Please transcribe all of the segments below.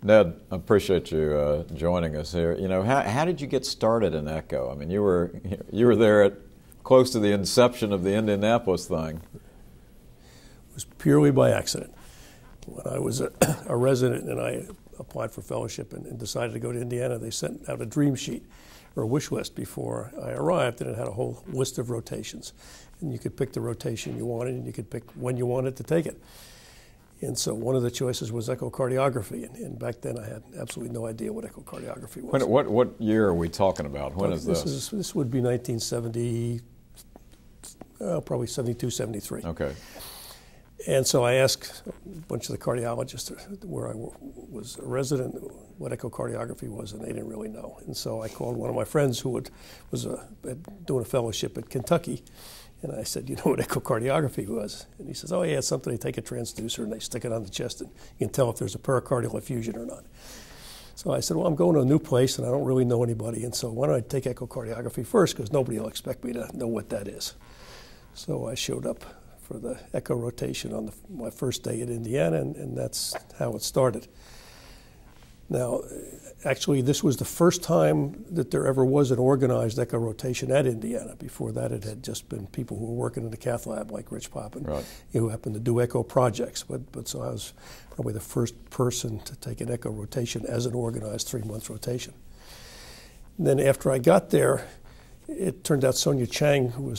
Ned, I appreciate you joining us here. You know, how did you get started in echo? I mean, you were there at close to the inception of the Indianapolis thing. It was purely by accident. When I was a resident and I applied for fellowship and decided to go to Indiana, they sent out a dream sheet or a wish list before I arrived, and it had a whole list of rotations. And you could pick the rotation you wanted, and you could pick when you wanted to take it. And so one of the choices was echocardiography, and back then I had absolutely no idea what echocardiography was. What year are we talking about? When is this? This would be 1970, probably 72, 73. Okay. And so I asked a bunch of the cardiologists where I was a resident what echocardiography was, and they didn't really know. And so I called one of my friends who was doing a fellowship at Kentucky, and I said, you know what echocardiography was? And he says, oh yeah, it's something they take a transducer and they stick it on the chest and you can tell if there's a pericardial effusion or not. So I said, well, I'm going to a new place and I don't really know anybody, and so why don't I take echocardiography first, because nobody will expect me to know what that is. So I showed up for the echo rotation on my first day at Indiana, and that's how it started. Now, actually, this was the first time that there ever was an organized echo rotation at Indiana. Before that, it had just been people who were working in the cath lab, like Rich Poppin, right, who happened to do echo projects. But so I was probably the first person to take an echo rotation as an organized 3-month rotation. And then after I got there, it turned out Sonia Chang, who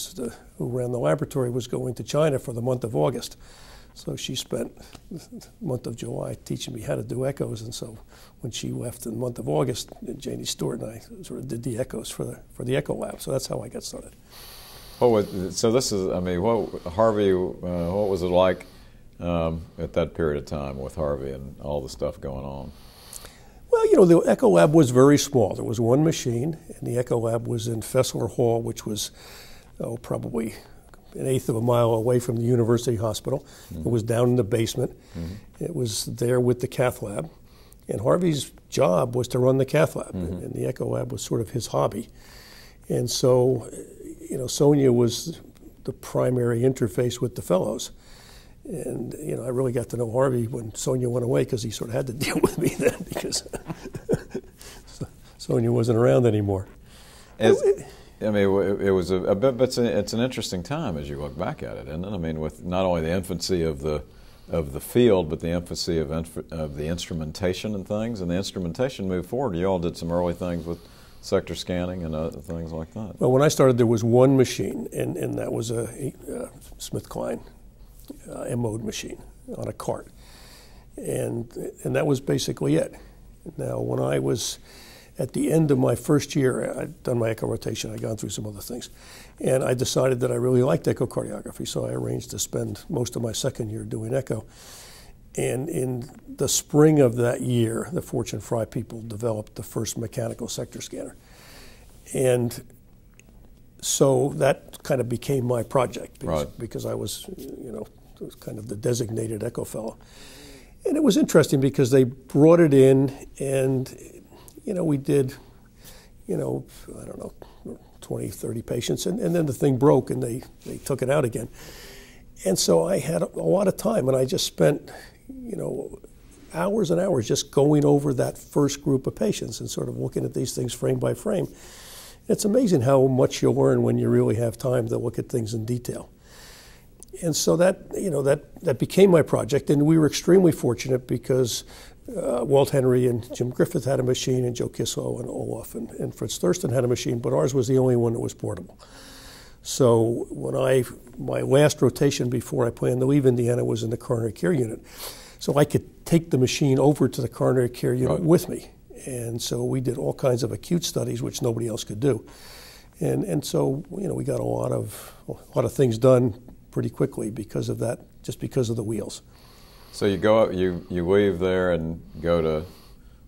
ran the laboratory, was going to China for the month of August. So she spent the month of July teaching me how to do echoes, and so when she left in the month of August, Janie Stewart and I sort of did the echoes for the echo lab. So that's how I got started. So this is, I mean, Harvey, what was it like at that period of time with Harvey and all the stuff going on? Well, you know, the echo lab was very small. There was one machine, and the echo lab was in Fessler Hall, which was probably 1/8 of a mile away from the University Hospital. Mm-hmm. It was down in the basement. Mm-hmm. It was there with the cath lab. And Harvey's job was to run the cath lab, mm-hmm, and the echo lab was sort of his hobby. And so, you know, Sonia was the primary interface with the fellows. And, you know, I really got to know Harvey when Sonia went away, because he sort of had to deal with me then, because Sonia wasn't around anymore. I mean, it was a bit, but it's an interesting time as you look back at it, isn't it? I mean, with not only the infancy of the field, but the infancy of the instrumentation and things, and the instrumentation moved forward. You all did some early things with sector scanning and other things like that. Well, when I started, there was one machine, and that was a SmithKline M-mode machine on a cart, and that was basically it. Now, when I was at the end of my first year, I'd done my echo rotation, I'd gone through some other things, and I decided that I really liked echocardiography, so I arranged to spend most of my second year doing echo. And in the spring of that year, the Fortune Fry people developed the first mechanical sector scanner. And so that kind of became my project, because I was, you know, kind of the designated echo fellow. And it was interesting because they brought it in, and you know, we did, you know, I don't know, 20, 30 patients, and then the thing broke and they took it out again. And so I had a lot of time, and I just spent, you know, hours and hours just going over that first group of patients and sort of looking at these things frame by frame. It's amazing how much you'll learn when you really have time to look at things in detail. And so that, you know, that became my project, and we were extremely fortunate because Walt Henry and Jim Griffith had a machine, and Joe Kislow and Olaf and Fritz Thurston had a machine, but ours was the only one that was portable. So when my last rotation before I planned to leave Indiana was in the coronary care unit. So I could take the machine over to the coronary care unit with me. And so we did all kinds of acute studies, which nobody else could do. And so, you know, we got a lot of things done pretty quickly because of that, just because of the wheels. So you go up, you leave there and go to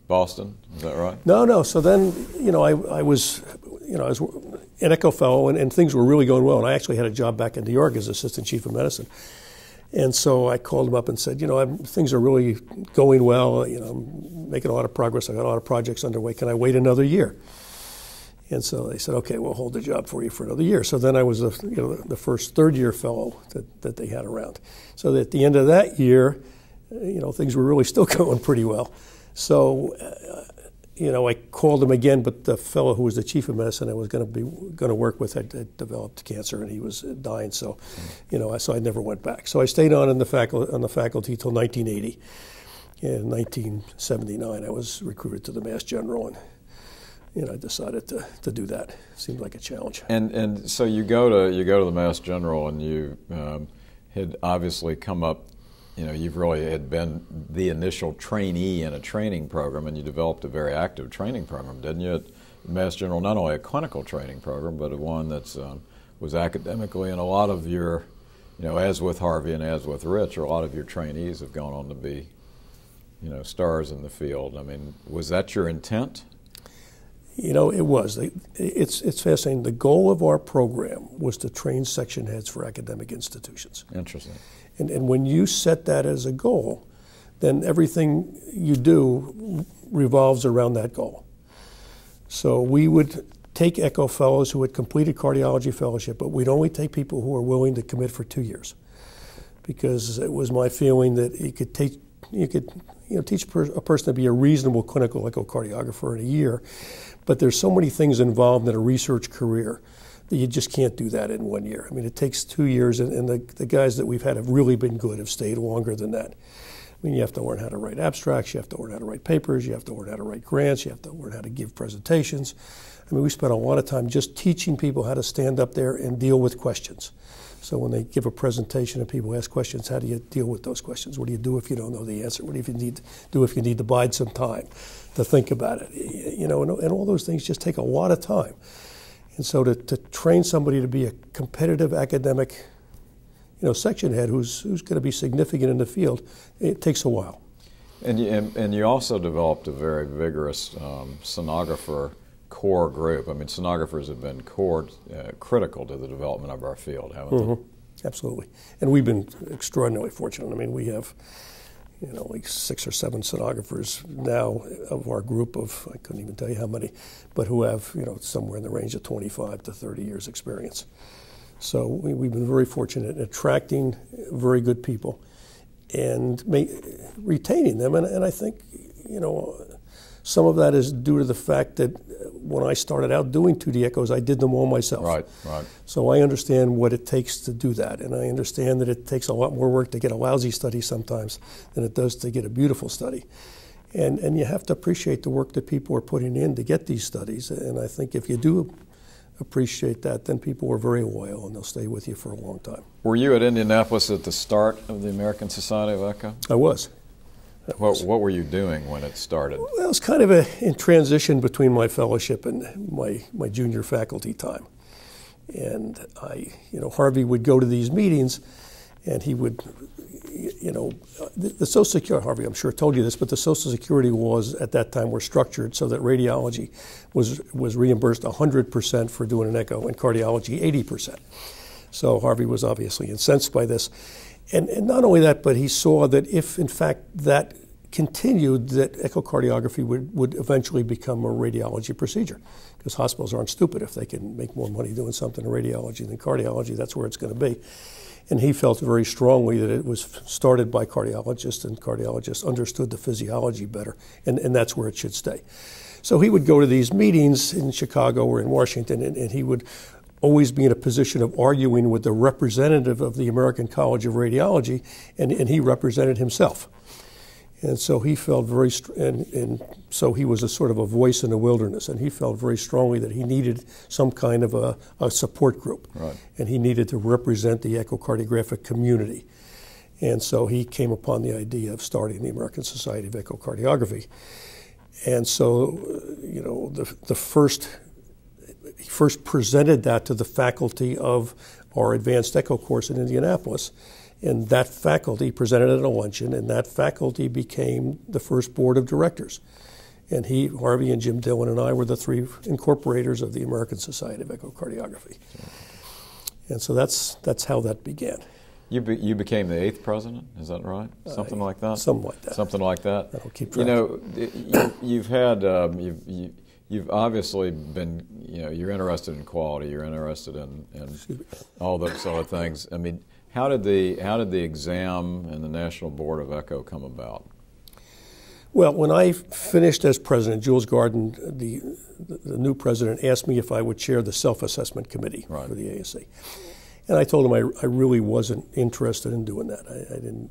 Boston, is that right? No. So then, you know, I was an echo fellow, and things were really going well. And I actually had a job back in New York as assistant chief of medicine. And so I called him up and said, you know, things are really going well. You know, I'm making a lot of progress. I got a lot of projects underway. Can I wait another year? And so they said, okay, we'll hold the job for you for another year. So then I was the first third-year fellow that they had around. So that at the end of that year, you know, things were really still going pretty well. So, I called him again, but the fellow who was the chief of medicine I was going to work with had developed cancer, and he was dying. So, so I never went back. So I stayed on the faculty till 1980. In 1979, I was recruited to the Mass General, and I decided to do that. Seemed like a challenge. And so you go to the Mass General, and you had obviously come up. You've really had been the initial trainee in a training program, and you developed a very active training program, didn't you? At Mass General, not only a clinical training program, but one that was academically, and a lot of your, as with Harvey and as with Rich, a lot of your trainees have gone on to be, stars in the field. I mean, was that your intent? It was. It's fascinating. The goal of our program was to train section heads for academic institutions. Interesting. And when you set that as a goal, then everything you do revolves around that goal. So we would take echo fellows who had completed cardiology fellowship, but we'd only take people who were willing to commit for 2 years, because it was my feeling that you could teach a person to be a reasonable clinical echocardiographer in a year, but there's so many things involved in a research career that you just can't do that in 1 year. I mean, it takes 2 years, and the guys that we've had have really been good, have stayed longer than that. I mean, you have to learn how to write abstracts, you have to learn how to write papers, you have to learn how to write grants, you have to learn how to give presentations. I mean, we spent a lot of time just teaching people how to stand up there and deal with questions. So when they give a presentation and people ask questions, how do you deal with those questions? What do you do if you don't know the answer? What do you need to do if you need to bide some time to think about it? And all those things just take a lot of time. And so to train somebody to be a competitive academic, section head who's going to be significant in the field, it takes a while. And you also developed a very vigorous sonographer core group. I mean, sonographers have been critical to the development of our field, haven't they? Absolutely. And we've been extraordinarily fortunate. I mean, we have, like 6 or 7 sonographers now of our group of, I couldn't even tell you how many, but who have, somewhere in the range of 25 to 30 years experience. So we've been very fortunate in attracting very good people and retaining them. And I think, some of that is due to the fact that when I started out doing 2D echoes, I did them all myself. Right. So I understand what it takes to do that, and I understand that it takes a lot more work to get a lousy study sometimes than it does to get a beautiful study. And you have to appreciate the work that people are putting in to get these studies, and I think if you do appreciate that, then people are very loyal and they'll stay with you for a long time. Were you at Indianapolis at the start of the American Society of Echo? I was. What were you doing when it started? Well, it was kind of in transition between my fellowship and my junior faculty time. And Harvey would go to these meetings, and he would, the Social Security, Harvey, I'm sure told you this, but the Social Security laws at that time were structured so that radiology was reimbursed 100% for doing an echo, and cardiology 80%. So Harvey was obviously incensed by this. And not only that, but he saw that if, in fact, that continued, that echocardiography would eventually become a radiology procedure, because hospitals aren't stupid. If they can make more money doing something in radiology than cardiology, that's where it's going to be. And he felt very strongly that it was started by cardiologists, and cardiologists understood the physiology better, and that's where it should stay. So he would go to these meetings in Chicago or in Washington, and he would always be in a position of arguing with the representative of the American College of Radiology, and he represented himself. And so he felt very, and so he was a sort of a voice in the wilderness, and he felt very strongly that he needed some kind of a support group, right, and he needed to represent the echocardiographic community. And so he came upon the idea of starting the American Society of Echocardiography. And so, he first presented that to the faculty of our advanced echo course in Indianapolis, and that faculty presented at a luncheon, and that faculty became the first board of directors. And Harvey and Jim Dillon and I were the 3 incorporators of the American Society of Echocardiography. And so that's how that began. You became the 8th president, is that right? Something like that? Something like that. Something like that? I don't keep track. You've obviously been, you're interested in quality, you're interested in all those sort of things. I mean, how did the exam and the National Board of Echo come about? Well, when I finished as president, Jules Garden, the new president, asked me if I would chair the self-assessment committee for the ASE. And I told him I really wasn't interested in doing that. I didn't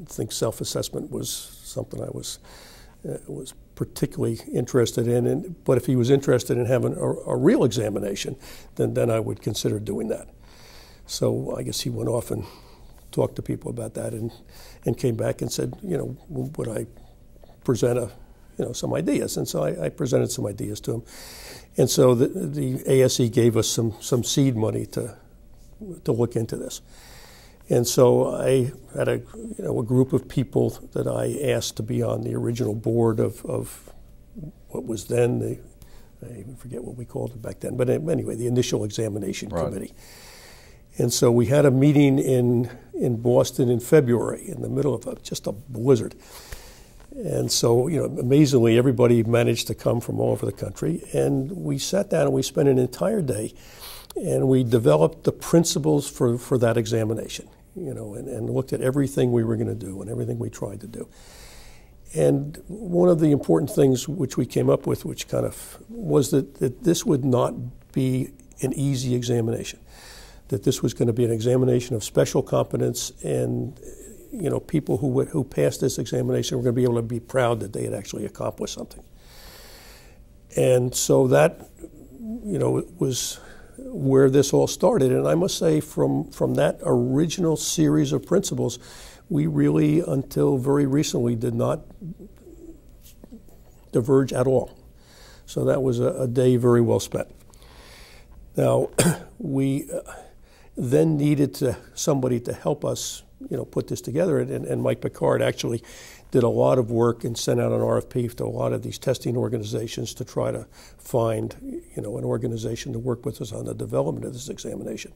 think self-assessment was something I was particularly interested in. But if he was interested in having a real examination, then I would consider doing that. So I guess he went off and talked to people about that and came back and said, would I present some ideas? And so I presented some ideas to him. And so the ASE gave us some seed money to look into this. And so I had a group of people that I asked to be on the original board of what was then I even forget what we called it back then, but anyway, the initial examination committee. And so we had a meeting in Boston in February in the middle of just a blizzard. And so, amazingly, everybody managed to come from all over the country. And we sat down and we spent an entire day and we developed the principles for that examination, and looked at everything we were going to do and everything we tried to do. And one of the important things which we came up with, which kind of was that this would not be an easy examination, that this was going to be an examination of special competence, and people who passed this examination were going to be able to be proud that they had actually accomplished something. And so that, was where this all started. And I must say, from that original series of principles, we really, until very recently, did not diverge at all. So that was a day very well spent. Now, we then needed somebody to help us, put this together. And Mike Picard actually did a lot of work and sent out an RFP to a lot of these testing organizations to try to find, an organization to work with us on the development of this examination.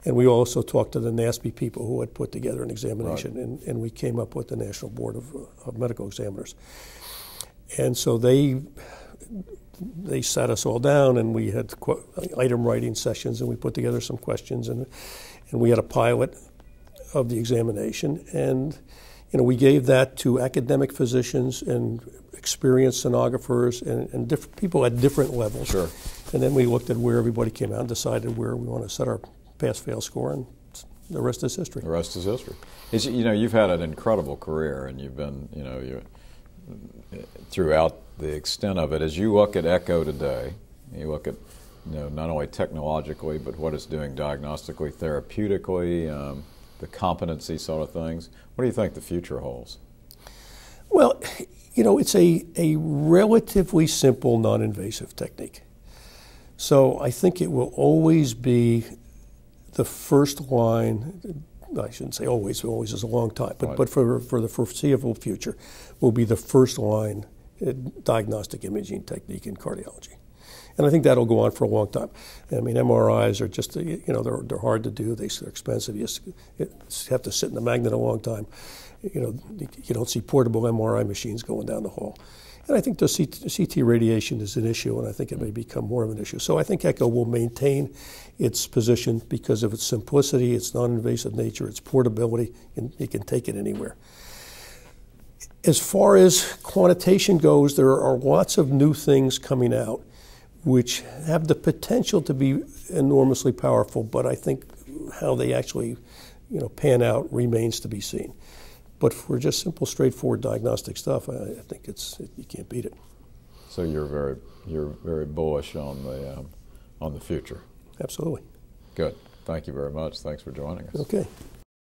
And we also talked to the NASB people who had put together an examination, and we came up with the National Board of Medical Examiners. And so they sat us all down, and we had item writing sessions, and we put together some questions, and we had a pilot of the examination. And we gave that to academic physicians and experienced sonographers and different people at different levels. Sure. And then we looked at where everybody came out and decided where we want to set our pass-fail score, and the rest is history. The rest is history. You've had an incredible career, and you've been, you're throughout the extent of it. As you look at ECHO today, you look at, not only technologically, but what it's doing diagnostically, therapeutically, the competency sort of things. What do you think the future holds? Well, it's a relatively simple, non-invasive technique. So I think it will always be the first line. I shouldn't say always is a long time, but for the foreseeable future, will be the first line diagnostic imaging technique in cardiology. And I think that'll go on for a long time. I mean, MRIs are just, they're hard to do. They're expensive. You have to sit in the magnet a long time. You don't see portable MRI machines going down the hall. And I think the CT radiation is an issue, and I think it may become more of an issue. So I think ECHO will maintain its position because of its simplicity, its non-invasive nature, its portability, and you can take it anywhere. As far as quantitation goes, there are lots of new things coming out which have the potential to be enormously powerful, but I think how they actually, pan out remains to be seen. But for just simple, straightforward diagnostic stuff, I think you can't beat it. So you're very bullish on the future. Absolutely. Good. Thank you very much. Thanks for joining us. Okay.